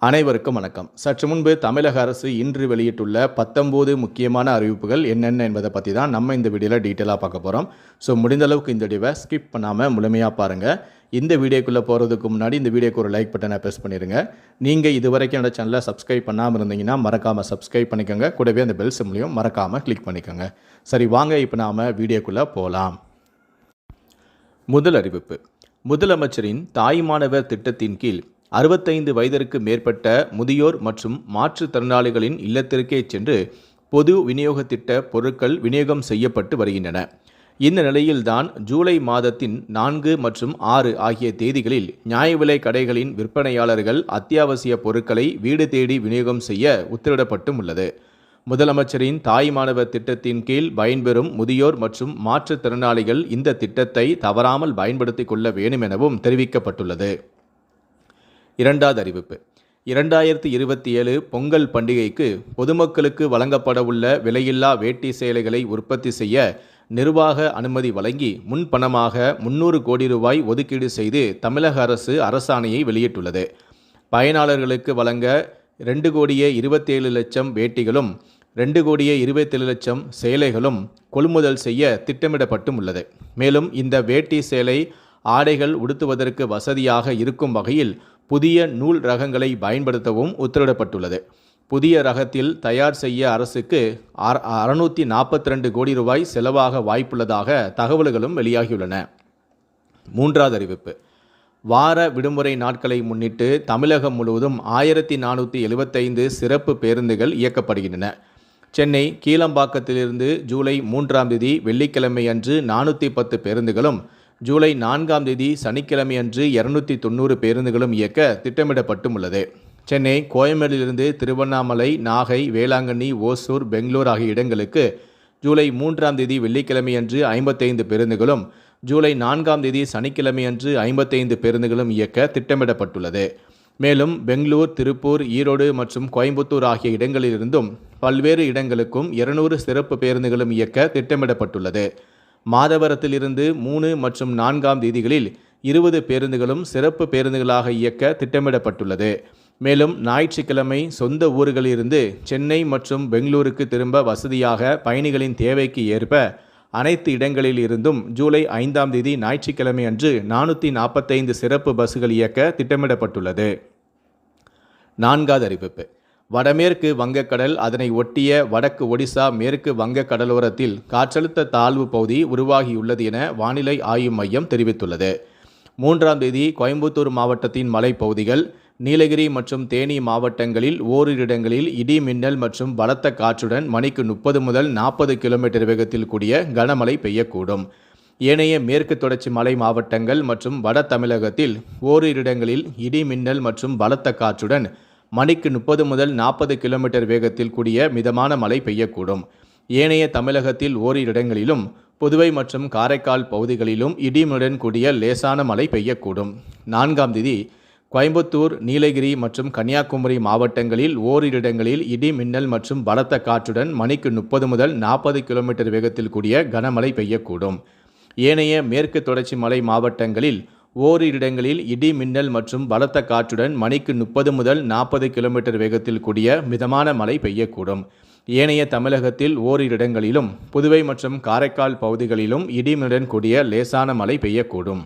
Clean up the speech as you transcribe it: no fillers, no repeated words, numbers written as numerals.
அனைவருக்கும் வணக்கம். சற்று முன்பு தமிழக அரசு இன்று வெளியிட்டுள்ள 19 முக்கியமான அறிவிப்புகள் என்னென்ன என்பதை பற்றி தான் நம்ம இந்த வீடியோவில் டீட்டெயிலாக பார்க்க போகிறோம். ஸோ முடிந்த அளவுக்கு இந்த வீடியோவை ஸ்கிப் பண்ணாமல் முழுமையாக பாருங்கள். இந்த வீடியோக்குள்ளே போகிறதுக்கு முன்னாடி இந்த வீடியோக்கு ஒரு லைக் பட்டனை ப்ரெஸ் பண்ணிடுங்க. நீங்கள் இது வரைக்கும் என்னோட சேனலை சப்ஸ்கிரைப் பண்ணாமல் இருந்தீங்கன்னா மறக்காமல் சப்ஸ்கிரைப் பண்ணிக்கோங்க. கூடவே அந்த பெல் சிம்லையும் மறக்காமல் கிளிக் பண்ணிக்கோங்க. சரி, வாங்க இப்போ நாம் வீடியோக்குள்ளே போகலாம். முதல் அறிவிப்பு. முதலமைச்சரின் தாய்மானவர் திட்டத்தின் கீழ் 65 வயதிற்கு மேற்பட்ட முதியோர் மற்றும் மாற்றுத்திறனாளிகளின் இல்லத்திற்கே சென்று பொது விநியோக திட்ட பொருட்கள் விநியோகம் செய்யப்பட்டு வருகின்றன. இந்த நிலையில்தான் ஜூலை மாதத்தின் 4 மற்றும் 6 ஆகிய தேதிகளில் நியாய விலை கடைகளின் விற்பனையாளர்கள் அத்தியாவசிய பொருட்களை வீடு தேடி விநியோகம் செய்ய உத்தரவிடப்பட்டும் உள்ளது. முதலமைச்சரின் தாய்மானவர் திட்டத்தின் கீழ் பயன்பெறும் முதியோர் மற்றும் மாற்றுத்திறனாளிகள் இந்த திட்டத்தை தவறாமல் பயன்படுத்திக் கொள்ள வேண்டும் எனவும் தெரிவிக்கப்பட்டுள்ளது. இரண்டாவது அறிவிப்பு. 2027 பொங்கல் பண்டிகைக்கு பொதுமக்களுக்கு வழங்கப்படவுள்ள விலையில்லா வேட்டி சேலைகளை உற்பத்தி செய்ய நிர்வாக அனுமதி வழங்கி முன்பணமாக 300 கோடி ரூபாய் ஒதுக்கீடு செய்து தமிழக அரசு அரசாணையை வெளியிட்டுள்ளது. பயனாளர்களுக்கு வழங்க 2,27,00,000 வேட்டிகளும் 2,27,00,000 சேலைகளும் கொள்முதல் செய்ய திட்டமிடப்பட்டும் உள்ளது. மேலும் இந்த வேட்டி சேலை ஆடைகள் உடுத்துவதற்கு வசதியாக இருக்கும் வகையில் புதிய நூல் ரகங்களை பயன்படுத்தவும் உத்தரவிடப்பட்டுள்ளது. புதிய ரகத்தில் தயார் செய்ய அரசுக்கு 642 கோடி ரூபாய் செலவாக வாய்ப்புள்ளதாக தகவல்களும் வெளியாகியுள்ளன. மூன்றாவது அறிவிப்பு. வார விடுமுறை நாட்களை முன்னிட்டு தமிழகம் முழுவதும் 1475 சிறப்பு பேருந்துகள் இயக்கப்படுகின்றன. சென்னை கீழம்பாக்கத்திலிருந்து ஜூலை 3ஆம் தேதி வெள்ளிக்கிழமை அன்று 410 பேருந்துகளும், ஜூலை 4ஆம் தேதி சனிக்கிழமை அன்று 290 பேருந்துகளும் இயக்க திட்டமிடப்பட்டும் உள்ளது. சென்னை கோயம்பேடிலிருந்து திருவண்ணாமலை, நாகை, வேளாங்கண்ணி, ஓசூர், பெங்களூர் ஆகிய இடங்களுக்கு ஜூலை 3ஆம் தேதி வெள்ளிக்கிழமை அன்று 55 பேருந்துகளும், ஜூலை 4ஆம் தேதி சனிக்கிழமை அன்று 55 பேருந்துகளும் இயக்க திட்டமிடப்பட்டுள்ளது. மேலும் பெங்களூர், திருப்பூர், ஈரோடு மற்றும் கோயம்புத்தூர் ஆகிய இடங்களிலிருந்தும் பல்வேறு இடங்களுக்கும் 200 சிறப்பு பேருந்துகளும் இயக்க திட்டமிடப்பட்டுள்ளது. மாதவரத்திலிருந்து 3 மற்றும் 4ஆம் தேதிகளில் 20 பேருந்துகளும் சிறப்பு பேருந்துகளாக இயக்க திட்டமிடப்பட்டுள்ளது. மேலும் ஞாயிற்றுக்கிழமை சொந்த ஊர்களிலிருந்து சென்னை மற்றும் பெங்களூருக்கு திரும்ப வசதியாக பயணிகளின் தேவைக்கு ஏற்ப அனைத்து இடங்களில் இருந்தும் ஜூலை 5ஆம் தேதி ஞாயிற்றுக்கிழமை அன்று 445 சிறப்பு பஸ்கள் இயக்க திட்டமிடப்பட்டுள்ளது. நான்காவது அறிவிப்பு. வடமேற்கு வங்கக்கடல், அதனை ஒட்டிய வடக்கு ஒடிசா, மேற்கு வங்க கடலோரத்தில் காற்றழுத்த தாழ்வு பகுதி உருவாகியுள்ளது என வானிலை ஆய்வு மையம் தெரிவித்துள்ளது. 3ஆம் தேதி கோயம்புத்தூர் மாவட்டத்தின் மலைப்பகுதிகள், நீலகிரி மற்றும் தேனி மாவட்டங்களில் ஓரிரு இடங்களில் இடி மின்னல் மற்றும் பலத்த காற்றுடன் மணிக்கு 30 முதல் 40 கிலோமீட்டர் வேகத்தில் கூடிய கனமழை பெய்யக்கூடும். ஏனைய மேற்கு தொடர்ச்சி மலை மாவட்டங்கள் மற்றும் வட தமிழகத்தில் ஓரிரு இடங்களில் இடி மின்னல் மற்றும் பலத்த காற்றுடன் மணிக்கு 30 முதல் 40 கிலோமீட்டர் வேகத்தில் கூடிய மிதமான மழை பெய்யக்கூடும். ஏனைய தமிழகத்தில் ஓரிரு இடங்களிலும் புதுவை மற்றும் காரைக்கால் பகுதிகளிலும் இடியுடன் கூடிய லேசான மழை பெய்யக்கூடும். 4ஆம் தேதி கோயம்புத்தூர், நீலகிரி மற்றும் கன்னியாகுமரி மாவட்டங்களில் ஓரிரு இடங்களில் இடி மின்னல் மற்றும் பலத்த காற்றுடன் மணிக்கு 30 முதல் 40 கிலோமீட்டர் வேகத்தில் கூடிய கனமழை பெய்யக்கூடும். ஏனைய மேற்கு தொடர்ச்சி மலை மாவட்டங்களில் ஓரிரு இடங்களில் இடி மின்னல் மற்றும் பலத்த காற்றுடன் மணிக்கு 30 முதல் 40 கிலோமீட்டர் வேகத்தில் கூடிய மிதமான மழை பெய்யக்கூடும். ஏனைய தமிழகத்தில் ஓரிரு இடங்களிலும் புதுவை மற்றும் காரைக்கால் பகுதிகளிலும் இடியுடன் கூடிய லேசான மழை பெய்யக்கூடும்.